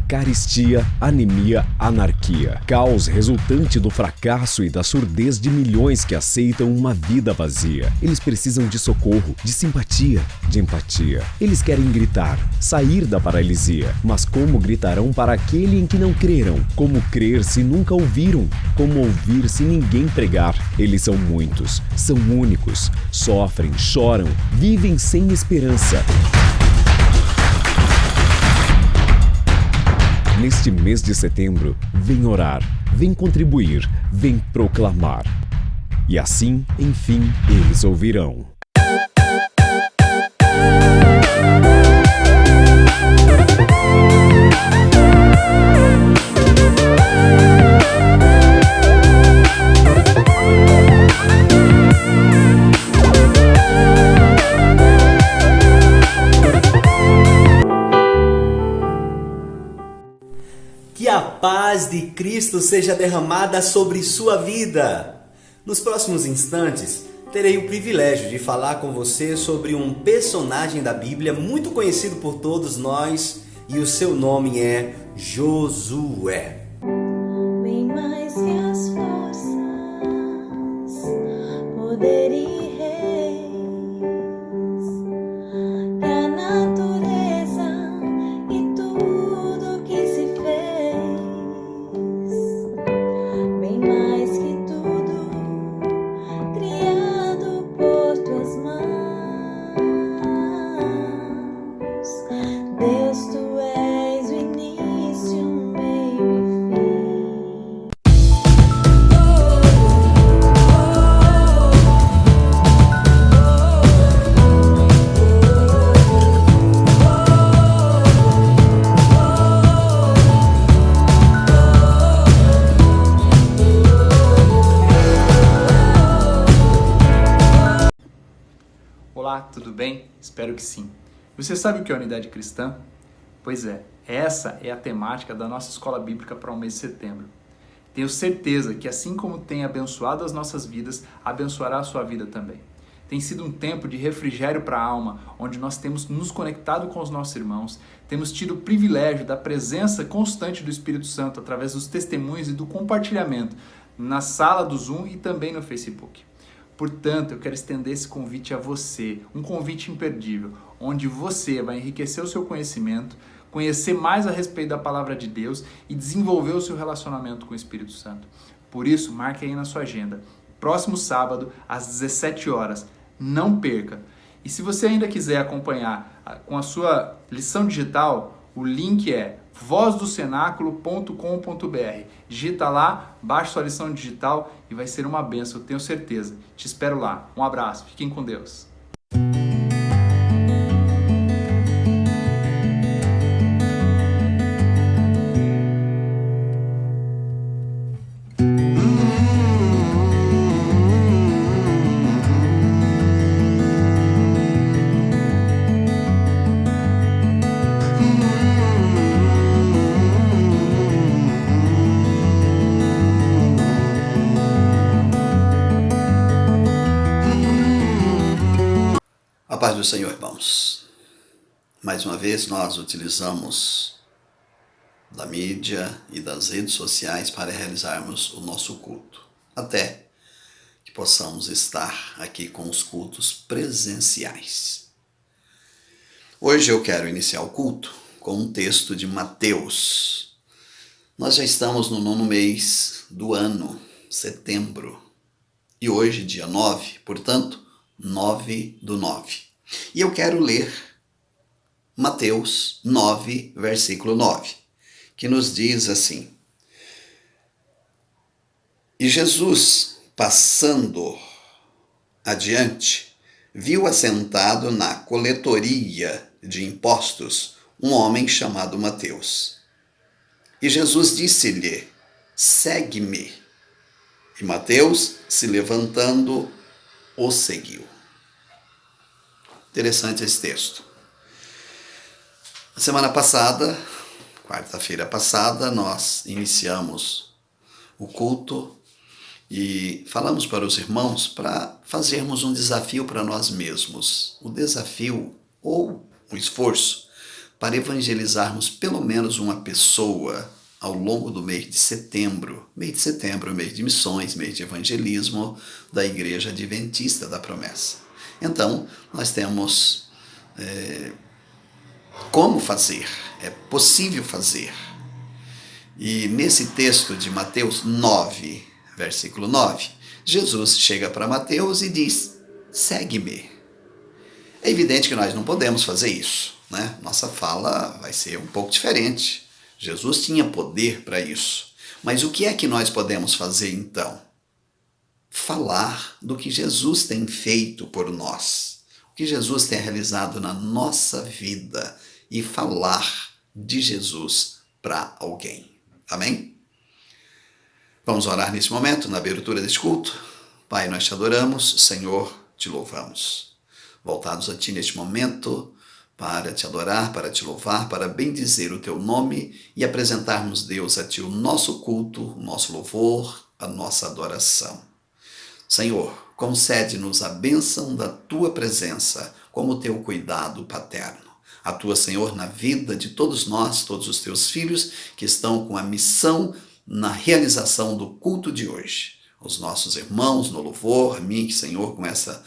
caristia, anemia, anarquia. Caos resultante do fracasso e da surdez de milhões que aceitam uma vida vazia. Eles precisam de socorro, de simpatia, de empatia. Eles querem gritar, sair da paralisia. Mas como gritarão para aquele em que não creram? Como crer se nunca ouviram? Como ouvir se ninguém pregar? Eles são muitos, são únicos, sofrem, choram, vivem sem esperança. Neste mês de setembro, vem orar, vem contribuir, vem proclamar. E assim, enfim, eles ouvirão. Que a paz de Cristo seja derramada sobre sua vida. Nos próximos instantes, terei o privilégio de falar com você sobre um personagem da Bíblia muito conhecido por todos nós e o seu nome é Josué. Bem mais que as forças, poder e reis, que a natureza e tudo que se fez, bem mais que tudo criado por tuas mãos. Deus, tu és o início, o meio e fim. Olá, tudo bem? Espero que sim. Você sabe o que é unidade cristã? Pois é, essa é a temática da nossa escola bíblica para o mês de setembro. Tenho certeza que assim como tem abençoado as nossas vidas, abençoará a sua vida também. Tem sido um tempo de refrigério para a alma, onde nós temos nos conectado com os nossos irmãos, temos tido o privilégio da presença constante do Espírito Santo através dos testemunhos e do compartilhamento na sala do Zoom e também no Facebook. Portanto, eu quero estender esse convite a você, um convite imperdível, onde você vai enriquecer o seu conhecimento, conhecer mais a respeito da palavra de Deus e desenvolver o seu relacionamento com o Espírito Santo. Por isso, marque aí na sua agenda. Próximo sábado, às 17 horas. Não perca! E se você ainda quiser acompanhar com a sua lição digital, o link é vozdocenaculo.com.br. Digita lá, baixa sua lição digital e vai ser uma bênção, eu tenho certeza. Te espero lá. Um abraço, fiquem com Deus. A paz do Senhor, irmãos. Mais uma vez nós utilizamos da mídia e das redes sociais para realizarmos o nosso culto, até que possamos estar aqui com os cultos presenciais. Hoje eu quero iniciar o culto com um texto de Mateus. Nós já estamos no 9º mês do ano, setembro, e hoje, dia 9, portanto, 9/9. E eu quero ler Mateus 9, versículo 9, que nos diz assim: E Jesus, passando adiante, viu assentado na coletoria de impostos um homem chamado Mateus. E Jesus disse-lhe: Segue-me. E Mateus, se levantando, o seguiu. Interessante esse texto. Na semana passada, quarta-feira passada, nós iniciamos o culto e falamos para os irmãos para fazermos um desafio para nós mesmos. O desafio ou o esforço para evangelizarmos pelo menos uma pessoa ao longo do mês de setembro. Mês de setembro é mês de missões, mês de evangelismo da Igreja Adventista da Promessa. Então, nós temos como fazer, é possível fazer. E nesse texto de Mateus 9, versículo 9, Jesus chega para Mateus e diz: segue-me. É evidente que nós não podemos fazer isso, né? Nossa fala vai ser um pouco diferente. Jesus tinha poder para isso. Mas o que é que nós podemos fazer então? Falar do que Jesus tem feito por nós, o que Jesus tem realizado na nossa vida e falar de Jesus para alguém. Amém? Vamos orar nesse momento, na abertura deste culto. Pai, nós te adoramos, Senhor, te louvamos. Voltados a ti neste momento, para te adorar, para te louvar, para bendizer o teu nome e apresentarmos, Deus, a ti o nosso culto, o nosso louvor, a nossa adoração. Senhor, concede-nos a bênção da tua presença, como o teu cuidado paterno. Atua, Senhor, na vida de todos nós, todos os teus filhos que estão com a missão na realização do culto de hoje. Os nossos irmãos no louvor, a mim, Senhor, com essa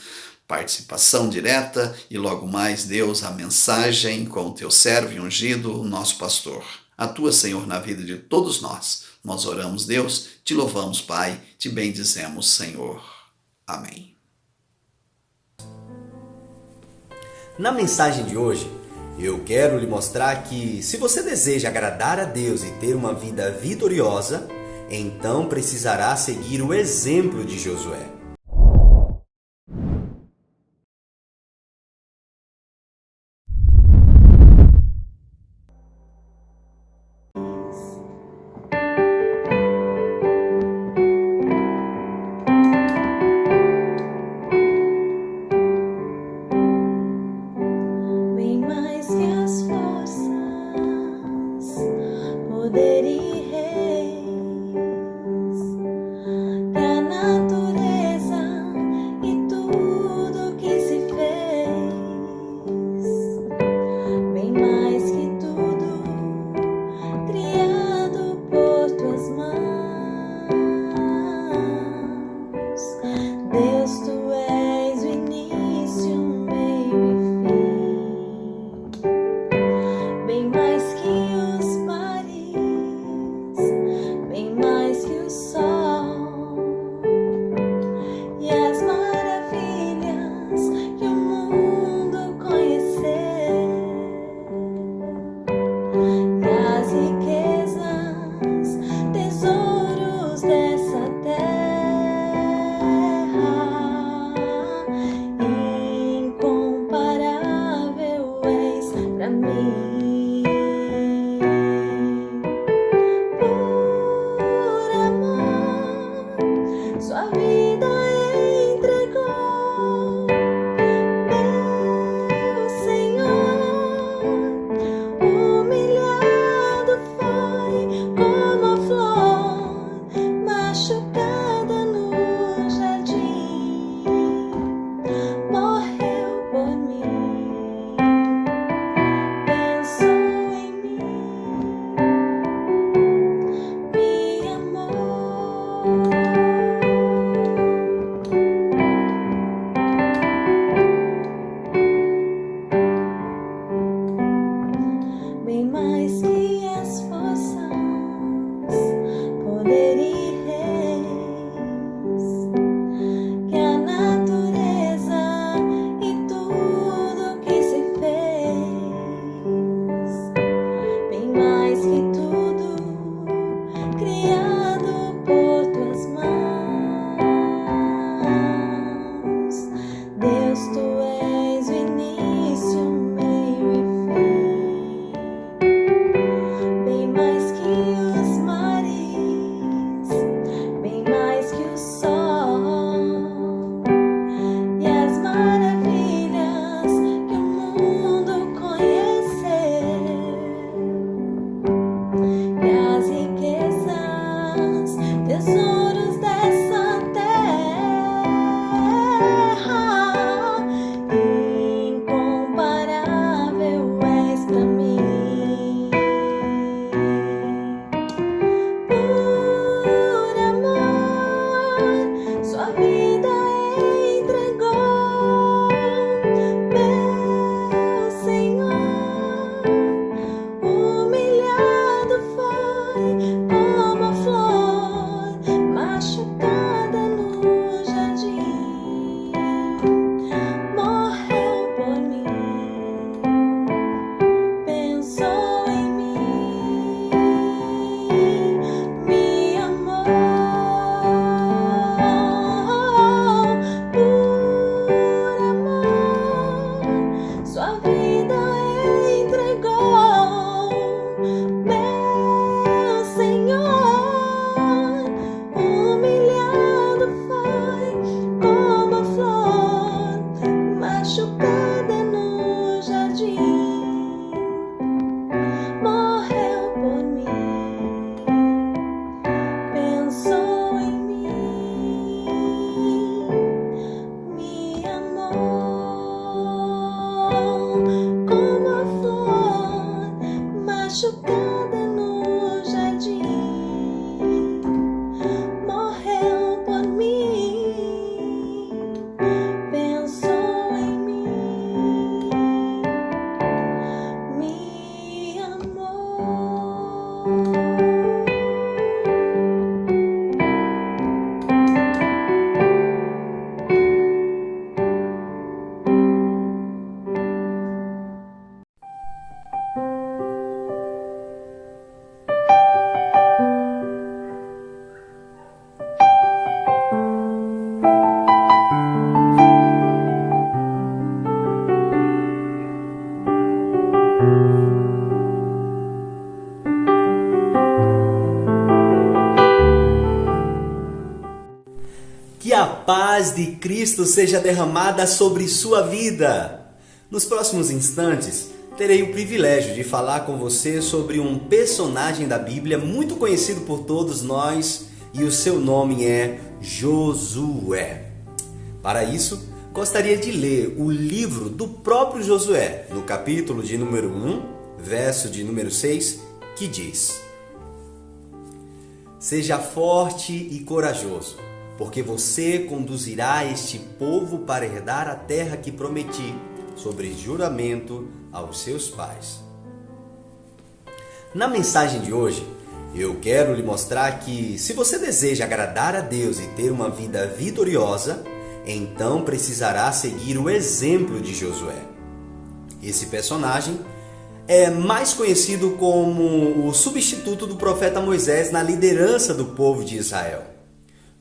participação direta e logo mais, Deus, a mensagem com o teu servo e ungido, o nosso pastor. Atua, Senhor, na vida de todos nós. Nós oramos, Deus, te louvamos, Pai, te bendizemos, Senhor. Amém. Na mensagem de hoje, eu quero lhe mostrar que se você deseja agradar a Deus e ter uma vida vitoriosa, então precisará seguir o exemplo de Josué. Bem mais que as forças, poder e reis, que a natureza Que a paz de Cristo seja derramada sobre sua vida. Nos próximos instantes, terei o privilégio de falar com você sobre um personagem da Bíblia muito conhecido por todos nós e o seu nome é Josué. Para isso, gostaria de ler o livro do próprio Josué, no capítulo de número 1, verso de número 6, que diz: Seja forte e corajoso, porque você conduzirá este povo para herdar a terra que prometi, sobre juramento aos seus pais. Na mensagem de hoje, eu quero lhe mostrar que se você deseja agradar a Deus e ter uma vida vitoriosa, então precisará seguir o exemplo de Josué. Esse personagem é mais conhecido como o substituto do profeta Moisés na liderança do povo de Israel.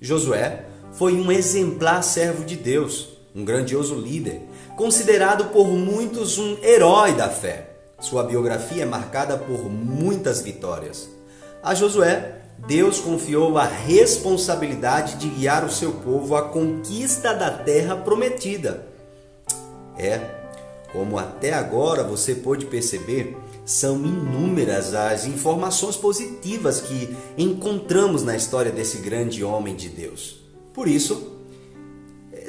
Josué foi um exemplar servo de Deus, um grandioso líder, considerado por muitos um herói da fé. Sua biografia é marcada por muitas vitórias. A Josué, Deus confiou a responsabilidade de guiar o seu povo à conquista da terra prometida. Como até agora você pôde perceber, são inúmeras as informações positivas que encontramos na história desse grande homem de Deus. Por isso,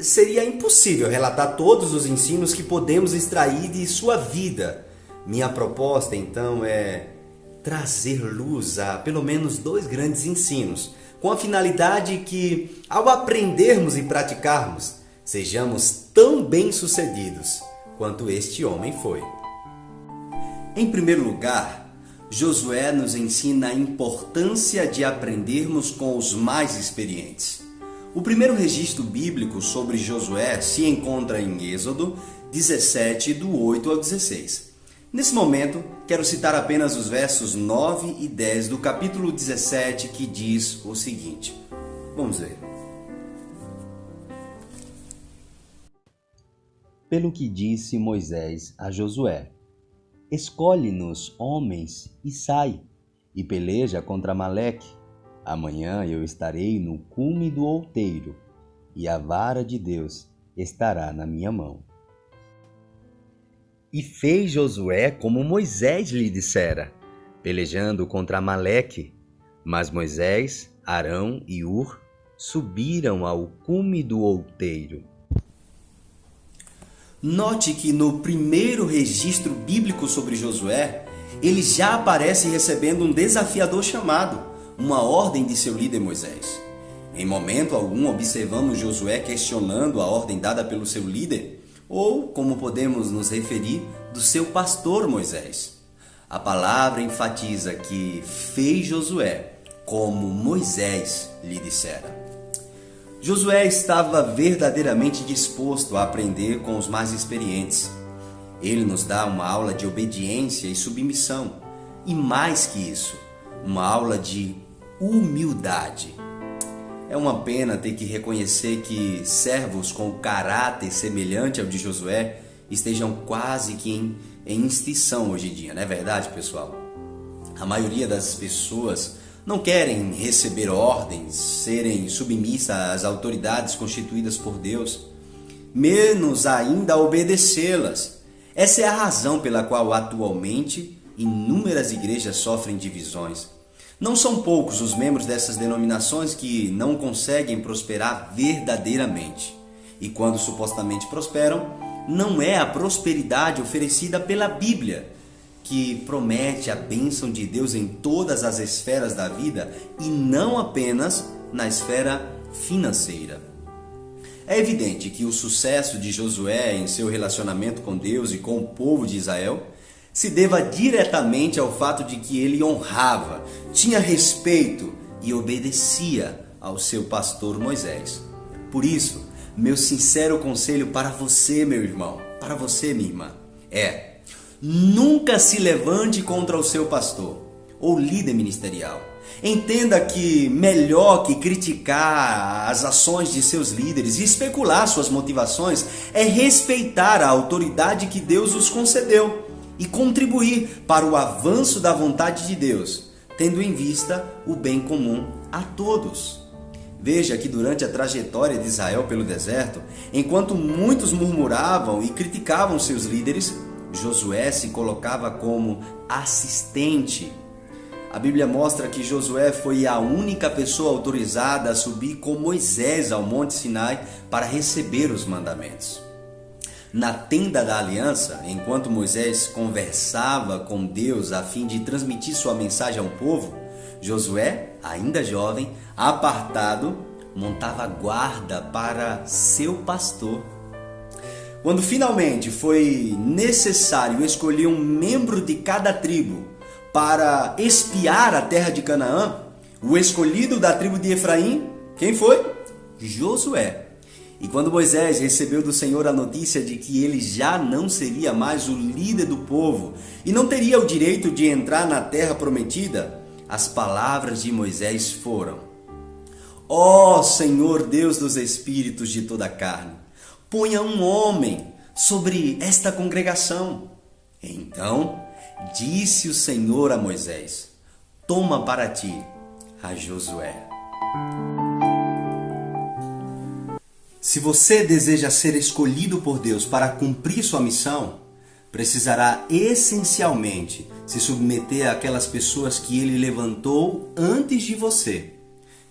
seria impossível relatar todos os ensinos que podemos extrair de sua vida. Minha proposta, então, é trazer luz a pelo menos 2 grandes ensinos, com a finalidade que, ao aprendermos e praticarmos, sejamos tão bem-sucedidos quanto este homem foi. Em primeiro lugar, Josué nos ensina a importância de aprendermos com os mais experientes. O primeiro registro bíblico sobre Josué se encontra em Êxodo 17, do 8 ao 16. Nesse momento, quero citar apenas os versos 9 e 10 do capítulo 17, que diz o seguinte. Vamos ver. Pelo que disse Moisés a Josué: Escolhe-nos homens e sai, e peleja contra Amaleque. Amanhã eu estarei no cume do outeiro, e a vara de Deus estará na minha mão. E fez Josué como Moisés lhe dissera, pelejando contra Amaleque. Mas Moisés, Arão e Hur subiram ao cume do outeiro. Note que no primeiro registro bíblico sobre Josué, ele já aparece recebendo um desafiador chamado, uma ordem de seu líder Moisés. Em momento algum observamos Josué questionando a ordem dada pelo seu líder, ou, como podemos nos referir, do seu pastor Moisés. A palavra enfatiza que fez Josué como Moisés lhe dissera. Josué estava verdadeiramente disposto a aprender com os mais experientes. Ele nos dá uma aula de obediência e submissão, e mais que isso, uma aula de humildade. É uma pena ter que reconhecer que servos com caráter semelhante ao de Josué estejam quase que em extinção hoje em dia, não é verdade, pessoal? A maioria das pessoas não querem receber ordens, serem submissas às autoridades constituídas por Deus, menos ainda obedecê-las. Essa é a razão pela qual atualmente inúmeras igrejas sofrem divisões. Não são poucos os membros dessas denominações que não conseguem prosperar verdadeiramente. E quando supostamente prosperam, não é a prosperidade oferecida pela Bíblia, que promete a bênção de Deus em todas as esferas da vida e não apenas na esfera financeira. É evidente que o sucesso de Josué em seu relacionamento com Deus e com o povo de Israel se deva diretamente ao fato de que ele honrava, tinha respeito e obedecia ao seu pastor Moisés. Por isso, meu sincero conselho para você, meu irmão, para você, minha irmã, é: nunca se levante contra o seu pastor ou líder ministerial. Entenda que melhor que criticar as ações de seus líderes e especular suas motivações é respeitar a autoridade que Deus os concedeu e contribuir para o avanço da vontade de Deus, tendo em vista o bem comum a todos. Veja que durante a trajetória de Israel pelo deserto, enquanto muitos murmuravam e criticavam seus líderes, Josué se colocava como assistente. A Bíblia mostra que Josué foi a única pessoa autorizada a subir com Moisés ao Monte Sinai para receber os mandamentos. Na tenda da aliança, enquanto Moisés conversava com Deus a fim de transmitir sua mensagem ao povo, Josué, ainda jovem, apartado, montava guarda para seu pastor. Quando finalmente foi necessário escolher um membro de cada tribo para espiar a terra de Canaã, o escolhido da tribo de Efraim, quem foi? Josué. E quando Moisés recebeu do Senhor a notícia de que ele já não seria mais o líder do povo e não teria o direito de entrar na terra prometida, as palavras de Moisés foram: Ó Senhor Deus dos espíritos de toda a carne, ponha um homem sobre esta congregação. Então disse o Senhor a Moisés: toma para ti a Josué. Se você deseja ser escolhido por Deus para cumprir sua missão, precisará essencialmente se submeter àquelas pessoas que Ele levantou antes de você.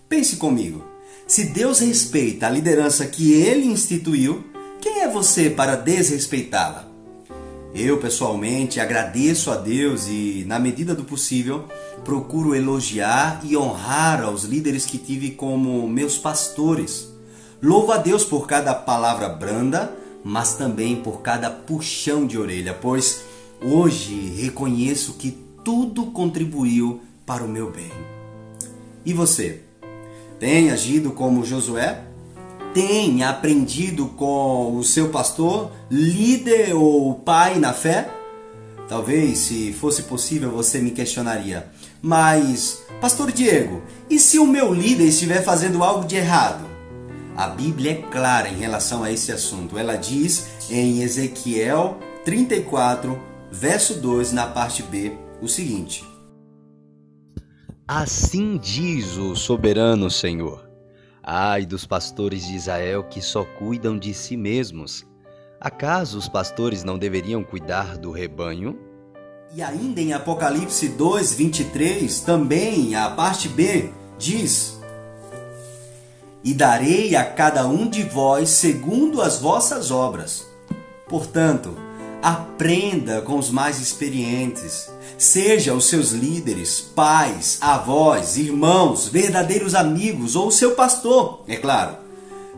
Pense comigo, se Deus respeita a liderança que Ele instituiu, quem é você para desrespeitá-la? Eu, pessoalmente, agradeço a Deus e, na medida do possível, procuro elogiar e honrar aos líderes que tive como meus pastores. Louvo a Deus por cada palavra branda, mas também por cada puxão de orelha, pois hoje reconheço que tudo contribuiu para o meu bem. E você? Tem agido como Josué? Tem aprendido com o seu pastor, líder ou pai na fé? Talvez, se fosse possível, você me questionaria: mas, Pastor Diego, e se o meu líder estiver fazendo algo de errado? A Bíblia é clara em relação a esse assunto. Ela diz em Ezequiel 34, verso 2, na parte B, o seguinte: Assim diz o soberano Senhor: ai dos pastores de Israel que só cuidam de si mesmos. Acaso os pastores não deveriam cuidar do rebanho? E ainda em Apocalipse 2, 23, também a parte B, diz: e darei a cada um de vós segundo as vossas obras. Portanto, aprenda com os mais experientes. Seja os seus líderes, pais, avós, irmãos, verdadeiros amigos ou seu pastor, é claro.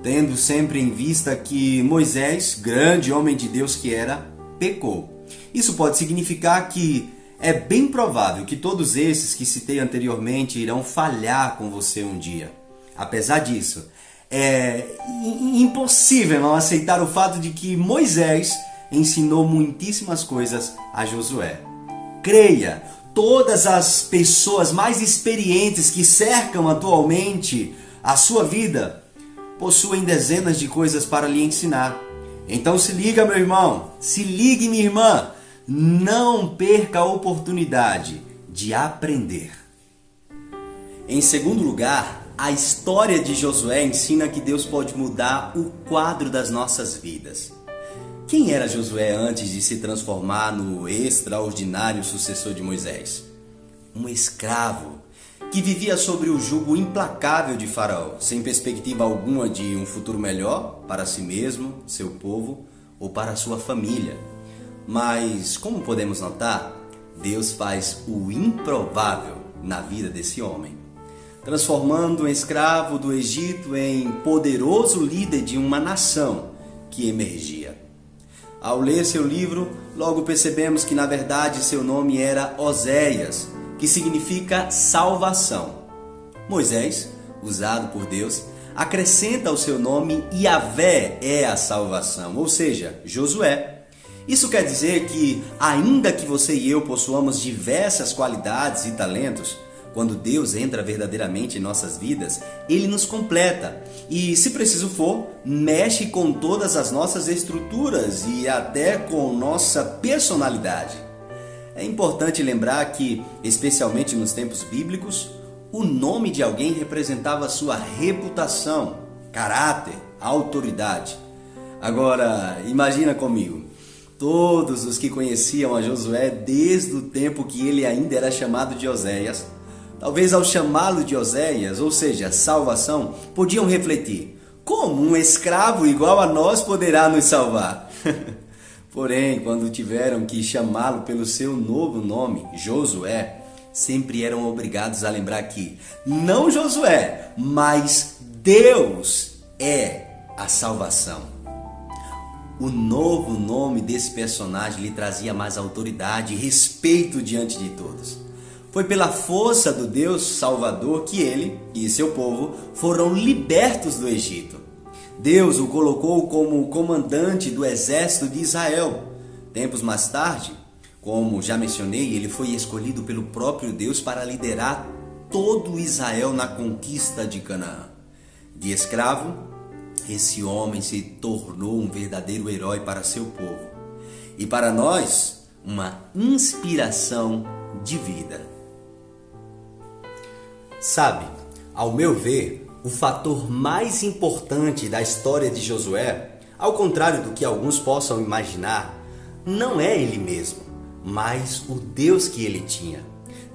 Tendo sempre em vista que Moisés, grande homem de Deus que era, pecou. Isso pode significar que é bem provável que todos esses que citei anteriormente irão falhar com você um dia. Apesar disso, é impossível não aceitar o fato de que Moisés ensinou muitíssimas coisas a Josué. Creia, todas as pessoas mais experientes que cercam atualmente a sua vida possuem dezenas de coisas para lhe ensinar. Então se liga, meu irmão, se ligue, minha irmã, não perca a oportunidade de aprender. Em segundo lugar, a história de Josué ensina que Deus pode mudar o quadro das nossas vidas. Quem era Josué antes de se transformar no extraordinário sucessor de Moisés? Um escravo que vivia sob o jugo implacável de Faraó, sem perspectiva alguma de um futuro melhor para si mesmo, seu povo ou para sua família. Mas, como podemos notar, Deus faz o improvável na vida desse homem, transformando um escravo do Egito em poderoso líder de uma nação que emergia. Ao ler seu livro, logo percebemos que na verdade seu nome era Oséias, que significa salvação. Moisés, usado por Deus, acrescenta ao seu nome Yahvé é a salvação, ou seja, Josué. Isso quer dizer que, ainda que você e eu possuamos diversas qualidades e talentos, quando Deus entra verdadeiramente em nossas vidas, Ele nos completa e, se preciso for, mexe com todas as nossas estruturas e até com nossa personalidade. É importante lembrar que, especialmente nos tempos bíblicos, O nome de alguém representava sua reputação, caráter, autoridade. Agora, imagina comigo, todos os que conheciam a Josué desde o tempo que ele ainda era chamado de Oséias, talvez ao chamá-lo de Oséias, ou seja, salvação, podiam refletir: como um escravo igual a nós poderá nos salvar? Porém, quando tiveram que chamá-lo pelo seu novo nome, Josué, sempre eram obrigados a lembrar que não Josué, mas Deus é a salvação. O novo nome desse personagem lhe trazia mais autoridade e respeito diante de todos. Foi pela força do Deus Salvador que ele e seu povo foram libertos do Egito. Deus o colocou como comandante do exército de Israel. Tempos mais tarde, como já mencionei, ele foi escolhido pelo próprio Deus para liderar todo Israel na conquista de Canaã. De escravo, esse homem se tornou um verdadeiro herói para seu povo. E para nós, uma inspiração de vida. Sabe, ao meu ver, o fator mais importante da história de Josué, ao contrário do que alguns possam imaginar, não é ele mesmo, mas o Deus que ele tinha.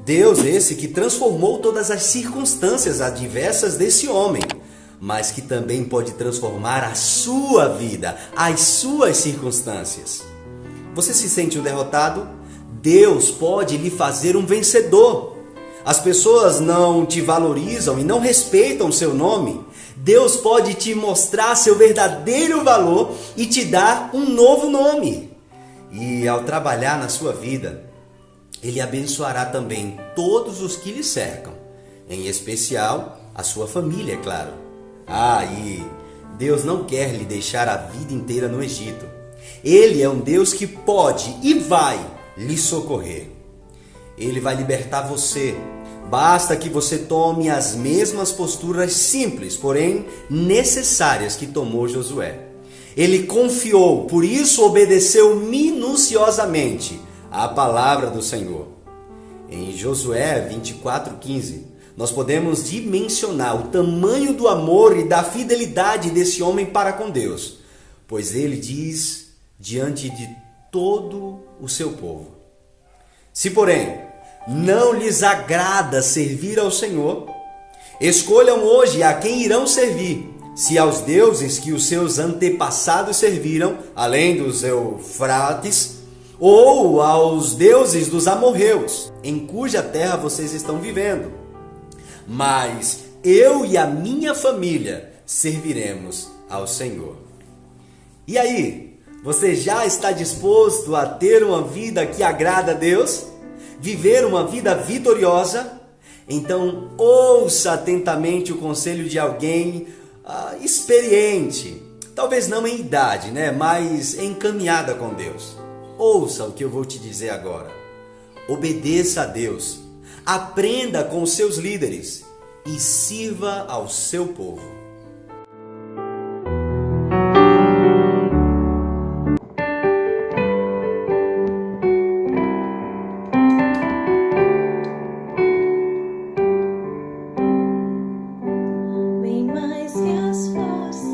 Deus esse que transformou todas as circunstâncias adversas desse homem, mas que também pode transformar a sua vida, as suas circunstâncias. Você se sente um derrotado? Deus pode lhe fazer um vencedor. As pessoas não te valorizam e não respeitam seu nome. Deus pode te mostrar seu verdadeiro valor e te dar um novo nome. E ao trabalhar na sua vida, Ele abençoará também todos os que lhe cercam, em especial a sua família, é claro. E Deus não quer lhe deixar a vida inteira no Egito. Ele é um Deus que pode e vai lhe socorrer. Ele vai libertar você. Basta que você tome as mesmas posturas simples, porém necessárias que tomou Josué. Ele confiou, por isso obedeceu minuciosamente à palavra do Senhor. Em Josué 24:15, nós podemos dimensionar o tamanho do amor e da fidelidade desse homem para com Deus, pois ele diz diante de todo o seu povo: se porém não lhes agrada servir ao Senhor, escolham hoje a quem irão servir, se aos deuses que os seus antepassados serviram, além dos Eufrates, ou aos deuses dos amorreus, em cuja terra vocês estão vivendo. Mas eu e a minha família serviremos ao Senhor. E aí, você já está disposto a ter uma vida que agrada a Deus? Viver uma vida vitoriosa? Então ouça atentamente o conselho de alguém experiente, talvez não em idade, mas em caminhada com Deus. Ouça o que eu vou te dizer agora. Obedeça a Deus, aprenda com os seus líderes e sirva ao seu povo. Bem mais que as forças,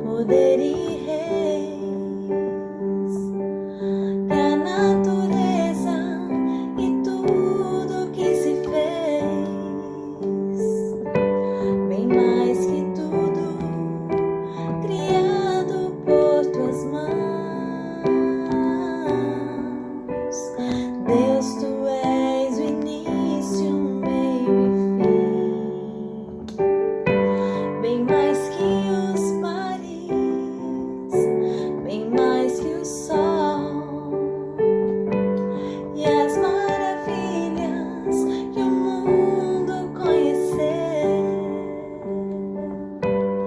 poder e reis, que a natureza e tudo que se fez, bem mais que tudo criado por tuas mãos. Deus, tu és o início, o meio e fim. Bem mais que os mares, bem mais que o sol e as maravilhas que o mundo conhecer,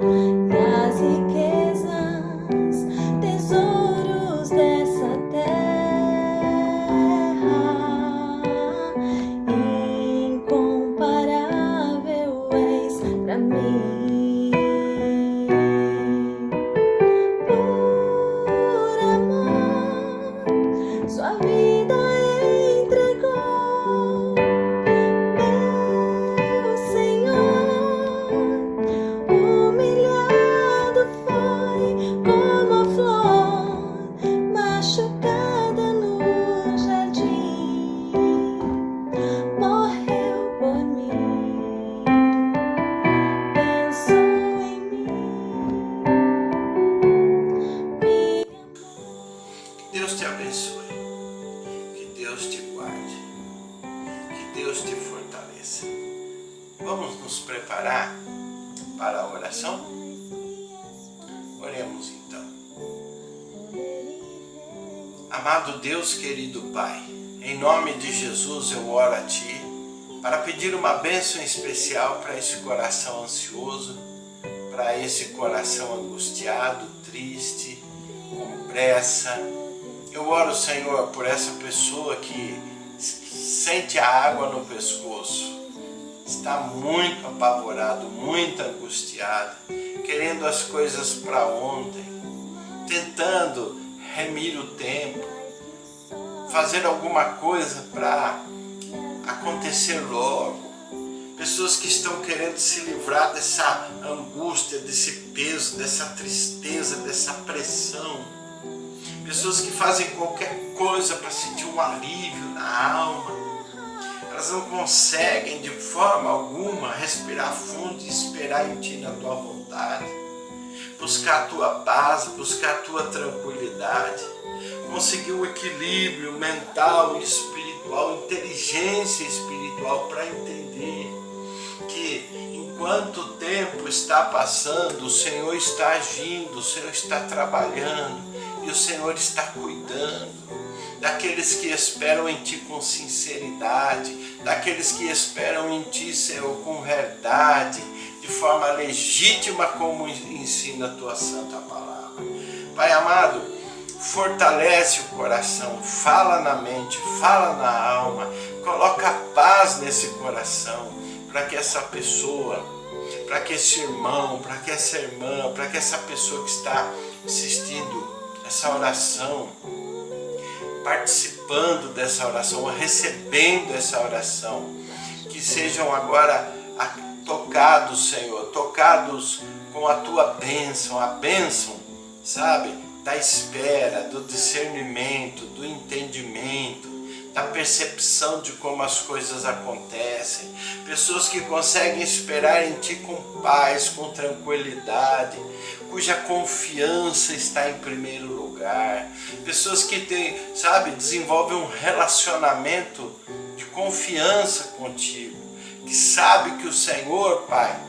e as riquezas, tesouros dessa terra, incomparável és pra mim. Por amor, sua vida entregou para a oração? Oremos então. Amado Deus, querido Pai, em nome de Jesus eu oro a Ti para pedir uma bênção especial para esse coração ansioso, para esse coração angustiado, triste, com pressa. Eu oro, Senhor, por essa pessoa que sente a água no pescoço, está muito apavorado, muito angustiado, querendo as coisas para ontem, tentando remir o tempo, fazer alguma coisa para acontecer logo. Pessoas que estão querendo se livrar dessa angústia, desse peso, dessa tristeza, dessa pressão. Pessoas que fazem qualquer coisa para sentir um alívio na alma. Elas não conseguem de forma alguma respirar fundo e esperar em Ti na Tua vontade. Buscar a Tua paz, buscar a Tua tranquilidade. Conseguir um equilíbrio mental e espiritual, inteligência espiritual para entender que enquanto o tempo está passando, o Senhor está agindo, o Senhor está trabalhando e o Senhor está cuidando daqueles que esperam em Ti com sinceridade, daqueles que esperam em Ti, Senhor, com verdade, de forma legítima como ensina a Tua Santa Palavra. Pai amado, fortalece o coração, fala na mente, fala na alma, coloca paz nesse coração, para que essa pessoa, para que esse irmão, para que essa irmã, para que essa pessoa que está assistindo essa oração, participando dessa oração, recebendo essa oração, que sejam agora tocados, Senhor, tocados com a Tua bênção, a bênção, sabe, da espera, do discernimento, do entendimento, da percepção de como as coisas acontecem. Pessoas que conseguem esperar em Ti com paz, com tranquilidade, cuja confiança está em primeiro lugar. Pessoas que desenvolvem um relacionamento de confiança contigo, que sabe que o Senhor, Pai,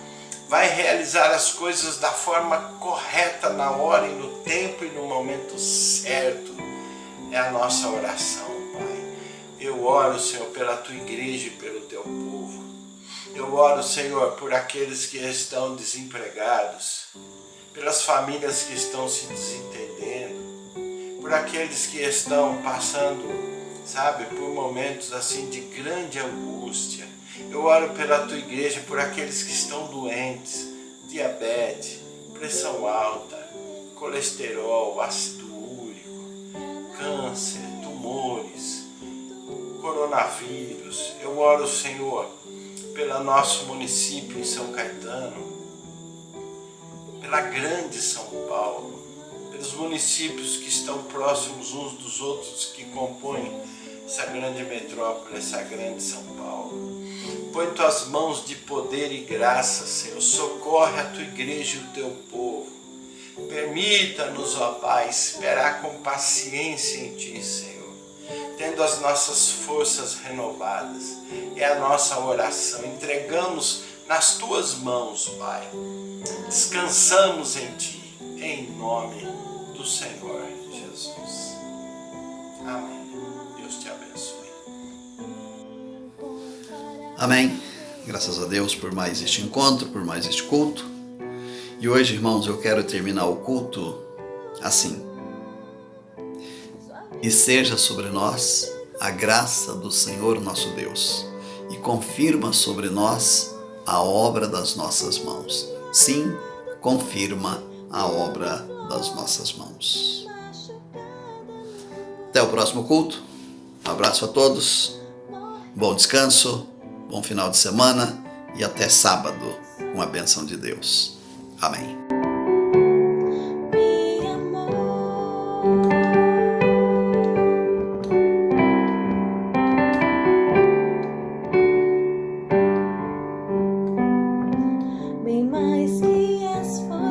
vai realizar as coisas da forma correta, na hora e no tempo e no momento certo. É a nossa oração, Pai. Eu oro, Senhor, pela Tua igreja e pelo Teu povo. Eu oro, Senhor, por aqueles que estão desempregados, pelas famílias que estão se desentendendo, por aqueles que estão passando, por momentos assim de grande angústia. Eu oro pela Tua igreja, por aqueles que estão doentes, diabetes, pressão alta, colesterol, ácido úrico, câncer, tumores, coronavírus. Eu oro, Senhor, pelo nosso município em São Caetano, pela grande São Paulo, pelos municípios que estão próximos uns dos outros, que compõem essa grande metrópole, essa grande São Paulo. Põe Tuas mãos de poder e graça, Senhor. Socorre a Tua igreja e o Teu povo. Permita-nos, ó Pai, esperar com paciência em Ti, Senhor, tendo as nossas forças renovadas. É a nossa oração. Entregamos nas Tuas mãos, Pai. Descansamos em Ti, em nome do Senhor Jesus. Amém. Deus te abençoe. Amém. Graças a Deus por mais este encontro, por mais este culto. E hoje, irmãos, eu quero terminar o culto assim. E seja sobre nós a graça do Senhor nosso Deus, e confirma sobre nós a obra das nossas mãos. Sim, confirma a obra das nossas mãos. Até o próximo culto. Um abraço a todos. Bom descanso. Bom final de semana e até sábado, com a bênção de Deus. Amém. Bem mais que as flores.